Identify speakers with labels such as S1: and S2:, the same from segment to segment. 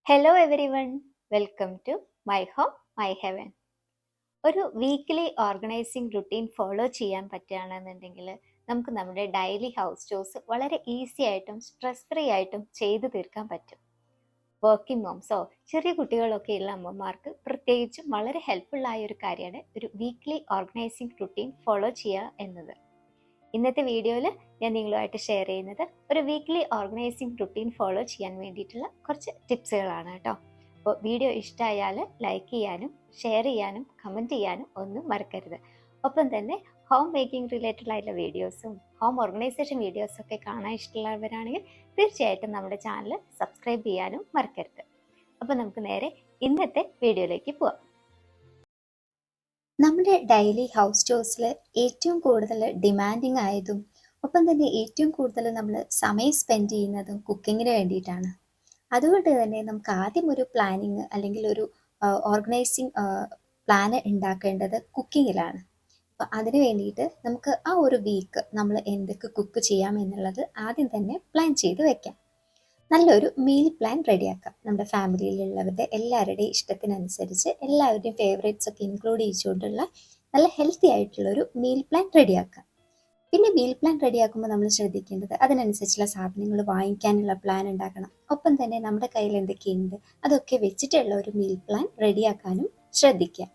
S1: Hello everyone, welcome to my home my heaven. ഒരു weekly organising routine follow ചെയ്യാൻ പറ്റുകയാണെന്നുണ്ടെങ്കിൽ നമുക്ക് നമ്മുടെ ഡെയിലി ഹൗസ് ചോഴ്സ് വളരെ ഈസി ആയിട്ടും സ്ട്രെസ് ഫ്രീ ആയിട്ടും ചെയ്തു തീർക്കാൻ പറ്റും. വർക്കിംഗ് മോംസോ ചെറിയ കുട്ടികളൊക്കെ ഉള്ള അമ്മമാർക്ക് പ്രത്യേകിച്ചും വളരെ ഹെൽപ്ഫുള്ളായ ഒരു കാര്യമാണ് ഒരു വീക്ക്ലി ഓർഗനൈസിങ് റുട്ടീൻ ഫോളോ ചെയ്യുക എന്നത്. ഇന്നത്തെ വീഡിയോയിൽ ഞാൻ നിങ്ങളുമായിട്ട് ഷെയർ ചെയ്യുന്നത് ഒരു വീക്ക്ലി ഓർഗനൈസിങ് റുട്ടീൻ ഫോളോ ചെയ്യാൻ വേണ്ടിയിട്ടുള്ള കുറച്ച് ടിപ്സുകളാണ് കേട്ടോ. അപ്പോൾ വീഡിയോ ഇഷ്ടമായാൽ ലൈക്ക് ചെയ്യാനും ഷെയർ ചെയ്യാനും കമൻറ്റ് ചെയ്യാനും ഒന്നും മറക്കരുത്. ഒപ്പം തന്നെ ഹോം മേക്കിംഗ് റിലേറ്റഡ് ആയിട്ടുള്ള വീഡിയോസും ഹോം ഓർഗനൈസേഷൻ വീഡിയോസും ഒക്കെ കാണാൻ ഇഷ്ടമുള്ളവരാണെങ്കിൽ തീർച്ചയായിട്ടും നമ്മുടെ ചാനൽ സബ്സ്ക്രൈബ് ചെയ്യാനും മറക്കരുത്. അപ്പോൾ നമുക്ക് നേരെ ഇന്നത്തെ വീഡിയോയിലേക്ക് പോവാം. നമ്മുടെ ഡെയിലി ഹൗസ് ചോഴ്സിൽ ഏറ്റവും കൂടുതൽ ഡിമാൻഡിങ് ആയതും ഒപ്പം തന്നെ ഏറ്റവും കൂടുതൽ നമ്മൾ സമയം സ്പെൻഡ് ചെയ്യുന്നതും കുക്കിങ്ങിന് വേണ്ടിയിട്ടാണ്. അതുകൊണ്ട് തന്നെ നമുക്ക് ആദ്യം ഒരു പ്ലാനിങ് അല്ലെങ്കിൽ ഒരു ഓർഗനൈസിങ് പ്ലാന് ഉണ്ടാക്കേണ്ടത് കുക്കിങ്ങിലാണ്. അപ്പോൾ അതിന് വേണ്ടിയിട്ട് നമുക്ക് ആ ഒരു വീക്ക് നമ്മൾ എന്തൊക്കെ കുക്ക് ചെയ്യാം എന്നുള്ളത് ആദ്യം തന്നെ പ്ലാൻ ചെയ്ത് വെക്കാം. നല്ലൊരു മീൽ പ്ലാൻ റെഡിയാക്കാം. നമ്മുടെ ഫാമിലിയിലുള്ളവരുടെ എല്ലാവരുടെയും ഇഷ്ടത്തിനനുസരിച്ച് എല്ലാവരുടെയും ഫേവറേറ്റ്സ് ഒക്കെ ഇൻക്ലൂഡ് ചെയ്തുകൊണ്ടുള്ള നല്ല ഹെൽത്തി ആയിട്ടുള്ളൊരു മീൽ പ്ലാൻ റെഡിയാക്കാം. പിന്നെ മീൽ പ്ലാൻ റെഡിയാക്കുമ്പോൾ നമ്മൾ ശ്രദ്ധിക്കേണ്ടത് അതിനനുസരിച്ചുള്ള സാധനങ്ങൾ വാങ്ങിക്കാനുള്ള പ്ലാൻ ഉണ്ടാക്കണം. ഒപ്പം തന്നെ നമ്മുടെ കയ്യിൽ എന്തൊക്കെയുണ്ട് അതൊക്കെ വെച്ചിട്ടുള്ള ഒരു മീൽ പ്ലാൻ റെഡിയാക്കാനും ശ്രദ്ധിക്കുക.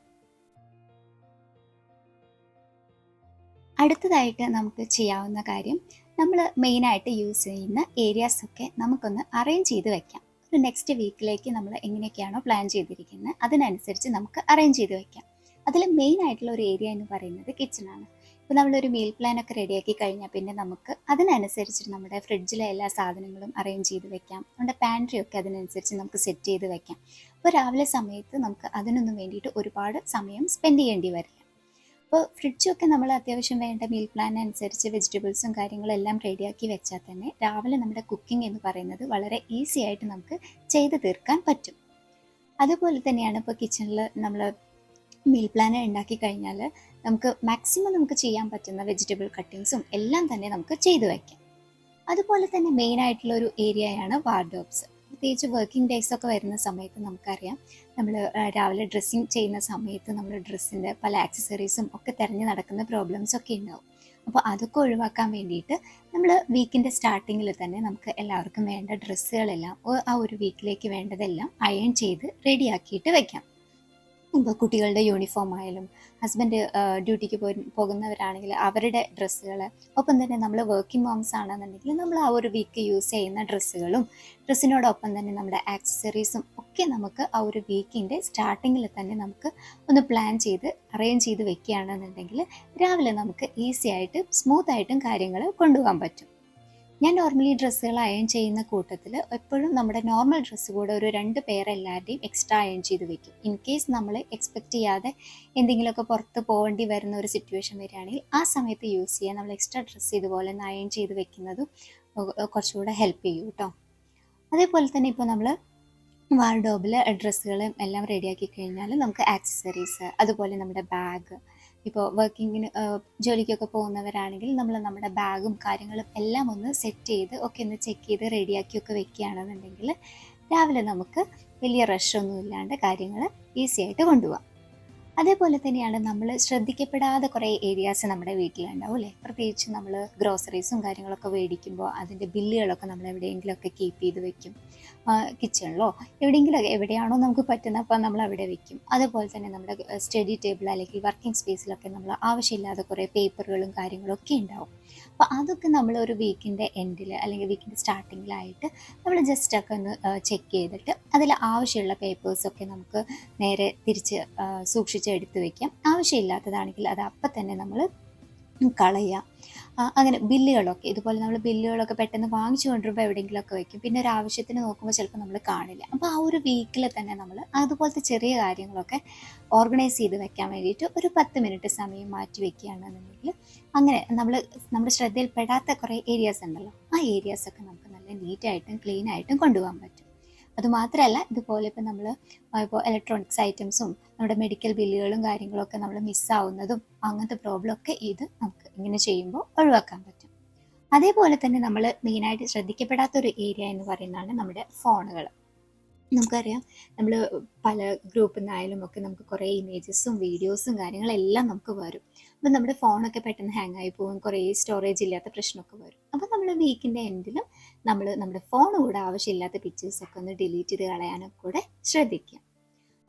S1: അടുത്തതായിട്ട് നമുക്ക് ചെയ്യാവുന്ന കാര്യം, നമ്മൾ മെയിനായിട്ട് യൂസ് ചെയ്യുന്ന ഏരിയാസൊക്കെ നമുക്കൊന്ന് അറേഞ്ച് ചെയ്ത് വെക്കാം. ഒരു നെക്സ്റ്റ് വീക്കിലേക്ക് നമ്മൾ എങ്ങനെയൊക്കെയാണോ പ്ലാൻ ചെയ്തിരിക്കുന്നത് അതിനനുസരിച്ച് നമുക്ക് അറേഞ്ച് ചെയ്ത് വെക്കാം. അതിൽ മെയിൻ ആയിട്ടുള്ള ഒരു ഏരിയ എന്ന് പറയുന്നത് കിച്ചണാണ്. ഇപ്പോൾ നമ്മളൊരു മീൽ പ്ലാനൊക്കെ റെഡിയാക്കി കഴിഞ്ഞാൽ പിന്നെ നമുക്ക് അതിനനുസരിച്ച് നമ്മുടെ ഫ്രിഡ്ജിലെ എല്ലാ സാധനങ്ങളും അറേഞ്ച് ചെയ്ത് വെക്കാം. നമ്മുടെ പാൻട്രി ഒക്കെ അതിനനുസരിച്ച് നമുക്ക് സെറ്റ് ചെയ്ത് വെക്കാം. അപ്പോൾ രാവിലെ സമയത്ത് നമുക്ക് അതിനൊന്നും വേണ്ടിയിട്ട് ഒരുപാട് സമയം സ്പെൻഡ് ചെയ്യേണ്ടി വരില്ല. അപ്പോൾ ഫ്രിഡ്ജൊക്കെ നമ്മൾ അത്യാവശ്യം വേണ്ട മീൽ പ്ലാൻ അനുസരിച്ച് വെജിറ്റബിൾസും കാര്യങ്ങളും എല്ലാം റെഡിയാക്കി വെച്ചാൽ തന്നെ രാവിലെ നമ്മുടെ കുക്കിംഗ് എന്ന് പറയുന്നത് വളരെ ഈസി ആയിട്ട് നമുക്ക് ചെയ്ത് തീർക്കാൻ പറ്റും. അതുപോലെ തന്നെയാണ് ഇപ്പോൾ കിച്ചണിൽ നമ്മൾ മീൽ പ്ലാൻ ഉണ്ടാക്കി കഴിഞ്ഞാൽ നമുക്ക് മാക്സിമം നമുക്ക് ചെയ്യാൻ പറ്റുന്ന വെജിറ്റബിൾ കട്ടിങ്സും എല്ലാം തന്നെ നമുക്ക് ചെയ്തു വയ്ക്കാം. അതുപോലെ തന്നെ മെയിൻ ആയിട്ടുള്ള ഒരു ഏരിയയാണ് വാർഡ്രോബ്സ്. പ്രത്യേകിച്ച് വർക്കിംഗ് ഡേയ്സ് ഒക്കെ വരുന്ന സമയത്ത് നമുക്കറിയാം, നമ്മൾ രാവിലെ ഡ്രസ്സിങ് ചെയ്യുന്ന സമയത്ത് നമ്മൾ ഡ്രസ്സിൻ്റെ പല ആക്സസറീസും ഒക്കെ തിരഞ്ഞു നടക്കുന്ന പ്രോബ്ലംസ് ഒക്കെ ഉണ്ടാവും. അപ്പോൾ അതൊക്കെ ഒഴിവാക്കാൻ വേണ്ടിയിട്ട് നമ്മൾ വീക്കിൻ്റെ സ്റ്റാർട്ടിങ്ങിൽ തന്നെ നമുക്ക് എല്ലാവർക്കും വേണ്ട ഡ്രസ്സുകളെല്ലാം ആ ഒരു വീക്കിലേക്ക് വേണ്ടതെല്ലാം അയൺ ചെയ്ത് റെഡിയാക്കിയിട്ട് വെക്കാം. ഇപ്പോൾ കുട്ടികളുടെ യൂണിഫോം ആയാലും ഹസ്ബൻഡ് ഡ്യൂട്ടിക്ക് പോകുന്നവരാണെങ്കിൽ അവരുടെ ഡ്രസ്സുകൾ, ഒപ്പം തന്നെ നമ്മൾ വർക്കിംഗ് മോംസ് ആണെന്നുണ്ടെങ്കിൽ നമ്മൾ ആ ഒരു വീക്ക് യൂസ് ചെയ്യുന്ന ഡ്രസ്സുകളും ഡ്രസ്സിനോടൊപ്പം തന്നെ നമ്മുടെ ആക്സസറീസും ഒക്കെ നമുക്ക് ആ ഒരു വീക്കിൻ്റെ സ്റ്റാർട്ടിങ്ങിൽ തന്നെ നമുക്ക് ഒന്ന് പ്ലാൻ ചെയ്ത് അറേഞ്ച് ചെയ്ത് വെക്കുകയാണെന്നുണ്ടെങ്കിൽ രാവിലെ നമുക്ക് ഈസി ആയിട്ട് സ്മൂത്തായിട്ടും കാര്യങ്ങൾ കൊണ്ടുപോകാൻ പറ്റും. ഞാൻ നോർമലി ഡ്രസ്സുകൾ അയൺ ചെയ്യുന്ന കൂട്ടത്തിൽ എപ്പോഴും നമ്മുടെ നോർമൽ ഡ്രസ്സ് കൂടെ ഒരു 2 പെയർ എല്ലാവരുടെയും എക്സ്ട്രാ അയൺ ചെയ്ത് വെക്കും. ഇൻ കേസ് നമ്മൾ എക്സ്പെക്റ്റ് ചെയ്യാതെ എന്തെങ്കിലുമൊക്കെ പുറത്ത് പോകേണ്ടി വരുന്ന ഒരു സിറ്റുവേഷൻ വരികയാണെങ്കിൽ ആ സമയത്ത് യൂസ് ചെയ്യാൻ നമ്മൾ എക്സ്ട്രാ ഡ്രസ്സ് ഇതുപോലെ ഒന്ന് അയൺ ചെയ്ത് വെക്കുന്നതും കുറച്ചുകൂടെ ഹെൽപ്പ് ചെയ്യും കേട്ടോ. അതേപോലെ തന്നെ ഇപ്പോൾ നമ്മൾ വാർഡ്രോബിൽ ഡ്രസ്സുകളും എല്ലാം റെഡിയാക്കി കഴിഞ്ഞാൽ നമുക്ക് ആക്സസറീസ്, അതുപോലെ നമ്മുടെ ബാഗ്, ഇപ്പോൾ വർക്കിങ്ങിന് ജോലിക്കൊക്കെ പോകുന്നവരാണെങ്കിൽ നമ്മൾ നമ്മുടെ ബാഗും കാര്യങ്ങളും എല്ലാം ഒന്ന് സെറ്റ് ചെയ്ത് ഒക്കെ ഒന്ന് ചെക്ക് ചെയ്ത് റെഡിയാക്കിയൊക്കെ വെക്കുകയാണെന്നുണ്ടെങ്കിൽ രാവിലെ നമുക്ക് വലിയ റഷൊന്നും ഇല്ലാണ്ട് കാര്യങ്ങൾ ഈസി ആയിട്ട് കൊണ്ടുപോകാം. അതേപോലെ തന്നെയാണ് നമ്മൾ ശ്രദ്ധിക്കപ്പെടാതെ കുറേ ഏരിയാസ് നമ്മുടെ വീട്ടിലുണ്ടാവും അല്ലേ. പ്രത്യേകിച്ച് നമ്മൾ ഗ്രോസറീസും കാര്യങ്ങളൊക്കെ മേടിക്കുമ്പോൾ അതിൻ്റെ ബില്ലുകളൊക്കെ നമ്മൾ എവിടെയെങ്കിലുമൊക്കെ കീപ്പ് ചെയ്ത് വെക്കും. കിച്ചണിലോ എവിടെയാണോ നമുക്ക് പറ്റുന്നത് അപ്പോൾ നമ്മൾ അവിടെ വെക്കും. അതുപോലെ തന്നെ നമ്മുടെ സ്റ്റഡി ടേബിൾ അല്ലെങ്കിൽ വർക്കിംഗ് സ്പേസിലൊക്കെ നമ്മൾ ആവശ്യമില്ലാതെ കുറേ പേപ്പറുകളും കാര്യങ്ങളൊക്കെ ഉണ്ടാവും. അപ്പോൾ അതൊക്കെ നമ്മൾ ഒരു വീക്കിൻ്റെ എൻഡിൽ അല്ലെങ്കിൽ വീക്കിൻ്റെ സ്റ്റാർട്ടിങ്ങിലായിട്ട് നമ്മൾ ജസ്റ്റ് ഒക്കെ ഒന്ന് ചെക്ക് ചെയ്തിട്ട് അതിൽ ആവശ്യമുള്ള പേപ്പേഴ്സൊക്കെ നമുക്ക് നേരെ തിരിച്ച് സൂക്ഷിച്ചെടുത്ത് വയ്ക്കാം. ആവശ്യമില്ലാത്തതാണെങ്കിൽ അത് അപ്പം തന്നെ നമ്മൾ കളയുക. അങ്ങനെ ബില്ലുകളൊക്കെ ഇതുപോലെ നമ്മൾ ബില്ലുകളൊക്കെ പെട്ടെന്ന് വാങ്ങിച്ചു കൊണ്ടുവരുമ്പോൾ എവിടെയെങ്കിലുമൊക്കെ വയ്ക്കും. പിന്നെ ഒരു ആവശ്യത്തിന് നോക്കുമ്പോൾ ചിലപ്പോൾ നമ്മൾ കാണില്ല. അപ്പോൾ ആ ഒരു വീക്കിൽ തന്നെ നമ്മൾ അതുപോലത്തെ ചെറിയ കാര്യങ്ങളൊക്കെ ഓർഗനൈസ് ചെയ്ത് വെക്കാൻ വേണ്ടിയിട്ട് ഒരു 10 മിനിറ്റ് സമയം മാറ്റി വയ്ക്കുകയാണെന്നുണ്ടെങ്കിൽ അങ്ങനെ നമ്മുടെ ശ്രദ്ധയിൽപ്പെടാത്ത കുറേ ഏരിയാസ് ഉണ്ടല്ലോ, ആ ഏരിയാസൊക്കെ നമുക്ക് നല്ല നീറ്റായിട്ടും ക്ലീനായിട്ടും കൊണ്ടുപോകാൻ പറ്റും. അതുമാത്രമല്ല, ഇതുപോലെ ഇപ്പോൾ ഇലക്ട്രോണിക്സ് ഐറ്റംസും നമ്മുടെ മെഡിക്കൽ ബില്ലുകളും കാര്യങ്ങളൊക്കെ നമ്മൾ മിസ്സാവുന്നതും അങ്ങനത്തെ പ്രോബ്ലം ഒക്കെ ഇത് നമുക്ക് ഇങ്ങനെ ചെയ്യുമ്പോൾ ഒഴിവാക്കാൻ പറ്റും. അതേപോലെ തന്നെ നമ്മൾ മെയിനായിട്ട് ശ്രദ്ധിക്കപ്പെടാത്തൊരു ഏരിയ എന്ന് പറയുന്നതാണ് നമ്മുടെ ഫോണുകൾ. നമുക്കറിയാം നമ്മൾ പല ഗ്രൂപ്പിൽ നിന്നായാലും ഒക്കെ നമുക്ക് കുറേ ഇമേജസും വീഡിയോസും കാര്യങ്ങളെല്ലാം നമുക്ക് വരും. അപ്പം നമ്മുടെ ഫോണൊക്കെ പെട്ടെന്ന് ഹാങ് ആയി പോകും, കുറേ സ്റ്റോറേജ് ഇല്ലാത്ത പ്രശ്നമൊക്കെ വരും. അപ്പം നമ്മൾ വീക്കിൻ്റെ എൻഡിലും നമ്മൾ നമ്മുടെ ഫോൺ കൂടെ ആവശ്യമില്ലാത്ത പിക്ചേഴ്സൊക്കെ ഒന്ന് ഡിലീറ്റ് ചെയ്ത് കളയാനൊക്കെ കൂടെ ശ്രദ്ധിക്കുക.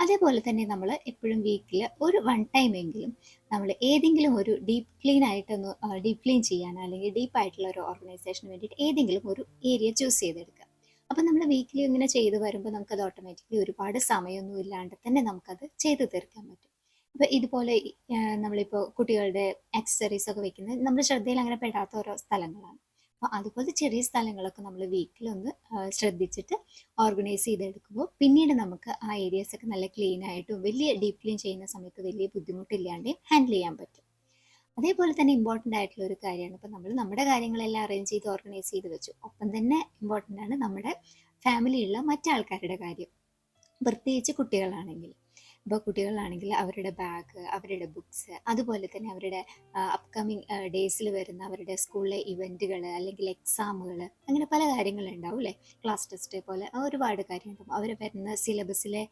S1: അതേപോലെ തന്നെ നമ്മൾ എപ്പോഴും വീക്കിൽ ഒരു വൺ ടൈം എങ്കിലും നമ്മൾ ഏതെങ്കിലും ഒരു ഡീപ്പ് ക്ലീൻ ആയിട്ടൊന്ന് ഡീപ്പ് ക്ലീൻ ചെയ്യാൻ അല്ലെങ്കിൽ ഡീപ്പായിട്ടുള്ള ഒരു ഓർഗനൈസേഷന് വേണ്ടിയിട്ട് ഏതെങ്കിലും ഒരു ഏരിയ ചൂസ് ചെയ്തെടുക്കുക. അപ്പം നമ്മൾ വീക്കിലി ഇങ്ങനെ ചെയ്ത് വരുമ്പോൾ നമുക്കത് ഓട്ടോമാറ്റിക്കലി ഒരുപാട് സമയമൊന്നും ഇല്ലാണ്ട് തന്നെ നമുക്കത് ചെയ്തു തീർക്കാൻ പറ്റും. അപ്പോൾ ഇതുപോലെ നമ്മളിപ്പോൾ കുട്ടികളുടെ ആക്സസറീസ് ഒക്കെ വെക്കുന്നത് നമ്മുടെ ശ്രദ്ധയിൽ അങ്ങനെ പെടാത്ത ഓരോ സ്ഥലങ്ങളാണ്. അപ്പോൾ അതുപോലത്തെ ചെറിയ സ്ഥലങ്ങളൊക്കെ നമ്മൾ വീക്കിലൊന്ന് ശ്രദ്ധിച്ചിട്ട് ഓർഗനൈസ് ചെയ്തെടുക്കുമ്പോൾ പിന്നീട് നമുക്ക് ആ ഏരിയാസ് ഒക്കെ നല്ല ക്ലീൻ ആയിട്ടും വലിയ ഡീപ്പ് ക്ലീൻ ചെയ്യുന്ന സമയത്ത് വലിയ ബുദ്ധിമുട്ടില്ലാണ്ട് ഹാൻഡിൽ ചെയ്യാൻ പറ്റും. അതേപോലെ തന്നെ ഇമ്പോർട്ടൻ്റ് ആയിട്ടുള്ള ഒരു കാര്യമാണ്, ഇപ്പോൾ നമ്മൾ നമ്മുടെ കാര്യങ്ങളെല്ലാം അറേഞ്ച് ചെയ്ത് ഓർഗനൈസ് ചെയ്ത് വെച്ചു, ഒപ്പം തന്നെ ഇമ്പോർട്ടൻ്റ് ആണ് നമ്മുടെ ഫാമിലിയുള്ള മറ്റാൾക്കാരുടെ കാര്യം, പ്രത്യേകിച്ച് കുട്ടികളാണെങ്കിൽ. ഇപ്പോൾ കുട്ടികളാണെങ്കിൽ അവരുടെ ബാഗ്, അവരുടെ ബുക്സ്, അതുപോലെ തന്നെ അവരുടെ അപ്കമിങ് ഡേയ്സിൽ വരുന്ന അവരുടെ സ്കൂളിലെ ഇവൻറ്റുകൾ അല്ലെങ്കിൽ എക്സാമുകൾ, അങ്ങനെ പല കാര്യങ്ങളുണ്ടാവും അല്ലേ. ക്ലാസ് ടെസ്റ്റ് പോലെ ഒരുപാട് കാര്യങ്ങളുണ്ടാവും. അവർ വരുന്ന സിലബസിലെ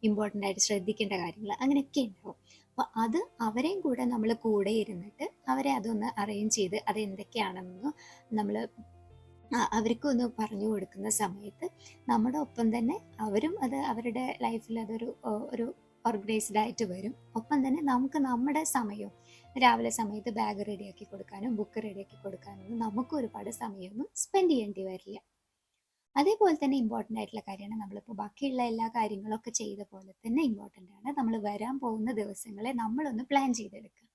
S1: ഇമ്പോർട്ടൻ്റ് ആയിട്ട് ശ്രദ്ധിക്കേണ്ട കാര്യങ്ങൾ അങ്ങനെയൊക്കെ ഉണ്ടാവും. അപ്പോൾ അത് അവരെയും കൂടെ നമ്മൾ കൂടെ ഇരുന്നിട്ട് അവരെ അതൊന്ന് അറേഞ്ച് ചെയ്ത് അത് എന്തൊക്കെയാണെന്ന് നമ്മൾ അവർക്കൊന്ന് പറഞ്ഞു കൊടുക്കുന്ന സമയത്ത് നമ്മുടെ ഒപ്പം തന്നെ അവരും അത് അവരുടെ ലൈഫിൽ അതൊരു ഒരു ഓർഗനൈസ്ഡ് ആയിട്ട് വരും. ഒപ്പം തന്നെ നമുക്ക് നമ്മുടെ സമയവും രാവിലെ സമയത്ത് ബാഗ് റെഡിയാക്കി കൊടുക്കാനും ബുക്ക് റെഡിയാക്കി കൊടുക്കാനും നമുക്ക് ഒരുപാട് സമയമൊന്നും സ്പെൻഡ് ചെയ്യേണ്ടി വരില്ല. അതേപോലെ തന്നെ ഇമ്പോർട്ടൻ്റ് ആയിട്ടുള്ള കാര്യമാണ്, നമ്മളിപ്പോൾ ബാക്കിയുള്ള എല്ലാ കാര്യങ്ങളൊക്കെ ചെയ്ത പോലെ തന്നെ ഇമ്പോർട്ടൻ്റ് ആണ് നമ്മൾ വരാൻ പോകുന്ന ദിവസങ്ങളെ നമ്മളൊന്ന് പ്ലാൻ ചെയ്തെടുക്കുക.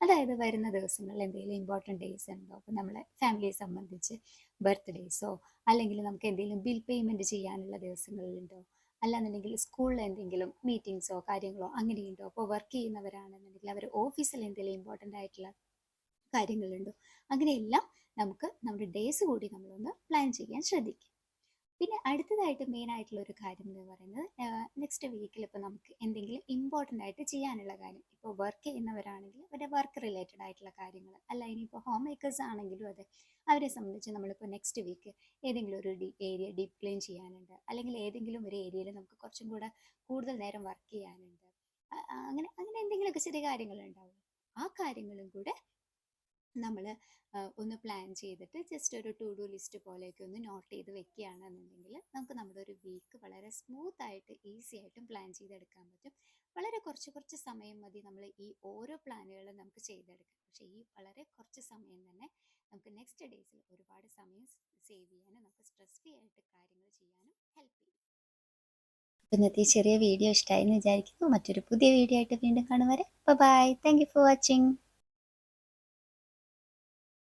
S1: അതായത് വരുന്ന ദിവസങ്ങളിൽ എന്തെങ്കിലും ഇമ്പോർട്ടൻ്റ് ഡേയ്സ് ഉണ്ടോ, അപ്പോൾ നമ്മളെ ഫാമിലിയെ സംബന്ധിച്ച് ബർത്ത്ഡേയ്സോ അല്ലെങ്കിൽ നമുക്ക് എന്തെങ്കിലും ബിൽ പേയ്മെൻറ്റ് ചെയ്യാനുള്ള ദിവസങ്ങളിലുണ്ടോ, അല്ലാന്നുണ്ടെങ്കിൽ സ്കൂളിൽ എന്തെങ്കിലും മീറ്റിങ്സോ കാര്യങ്ങളോ അങ്ങനെയുണ്ടോ. അപ്പോൾ വർക്ക് ചെയ്യുന്നവരാണെന്നുണ്ടെങ്കിൽ അവർ ഓഫീസിൽ എന്തെങ്കിലും ഇമ്പോർട്ടൻ്റ് ആയിട്ടുള്ള കാര്യങ്ങളുണ്ടോ, അങ്ങനെയെല്ലാം നമുക്ക് നമ്മുടെ ഡേയ്സ് കൂടി നമ്മളൊന്ന് പ്ലാൻ ചെയ്യാൻ ശ്രദ്ധിക്കാം. പിന്നെ അടുത്തതായിട്ട് മെയിൻ ആയിട്ടുള്ള ഒരു കാര്യം എന്ന് പറയുന്നത് നെക്സ്റ്റ് വീക്കിൽ ഇപ്പോൾ നമുക്ക് എന്തെങ്കിലും ഇമ്പോർട്ടൻ്റ് ആയിട്ട് ചെയ്യാനുള്ള കാര്യം, ഇപ്പോൾ വർക്ക് ചെയ്യുന്നവരാണെങ്കിൽ അവരുടെ വർക്ക് റിലേറ്റഡ് ആയിട്ടുള്ള കാര്യങ്ങൾ, അല്ല ഇനിയിപ്പോൾ ഹോം മേക്കേഴ്സ് ആണെങ്കിലും അതെ, അവരെ സംബന്ധിച്ച് നമ്മളിപ്പോൾ നെക്സ്റ്റ് വീക്ക് ഏതെങ്കിലും ഒരു ഏരിയ ഡീപ്പ് ക്ലീൻ ചെയ്യാനുണ്ട്, അല്ലെങ്കിൽ ഏതെങ്കിലും ഒരു ഏരിയയിൽ നമുക്ക് കുറച്ചും കൂടെ കൂടുതൽ നേരം വർക്ക് ചെയ്യാനുണ്ട്, അങ്ങനെ അങ്ങനെ എന്തെങ്കിലുമൊക്കെ ചെറിയ കാര്യങ്ങളുണ്ടാവും. ആ കാര്യങ്ങളും കൂടെ നമ്മൾ ഒന്ന് പ്ലാൻ ചെയ്തിട്ട് ജസ്റ്റ് ഒരു ടു ഡു ലിസ്റ്റ് പോലെയൊക്കെ ഒന്ന് നോട്ട് ചെയ്ത് വെക്കുകയാണെന്നുണ്ടെങ്കിൽ നമുക്ക് നമ്മുടെ ഒരു വീക്ക് വളരെ സ്മൂത്ത് ആയിട്ട് ഈസി ആയിട്ടും പ്ലാൻ ചെയ്തെടുക്കാൻ പറ്റും. വളരെ കുറച്ച് കുറച്ച് സമയം മതി നമ്മൾ ഈ ഓരോ പ്ലാനുകളും നമുക്ക് ചെയ്തെടുക്കാം. പക്ഷേ ഈ വളരെ കുറച്ച് സമയം തന്നെ നമുക്ക് നെക്സ്റ്റ് ഡേയ്സിൽ ഒരുപാട് സമയം സേവ് ചെയ്യാനും നമുക്ക് സ്ട്രെസ് ഫ്രീ ആയിട്ട് കാര്യങ്ങൾ ചെയ്യാനും ഹെൽപ്പ് ചെയ്യും. ഇന്നത്തെ ചെറിയ വീഡിയോ ഇഷ്ടമായി എന്ന് വിചാരിക്കുന്നു. മറ്റൊരു പുതിയ വീഡിയോ ആയിട്ട് വീണ്ടും കാണും വരെ bye. Thank you for watching.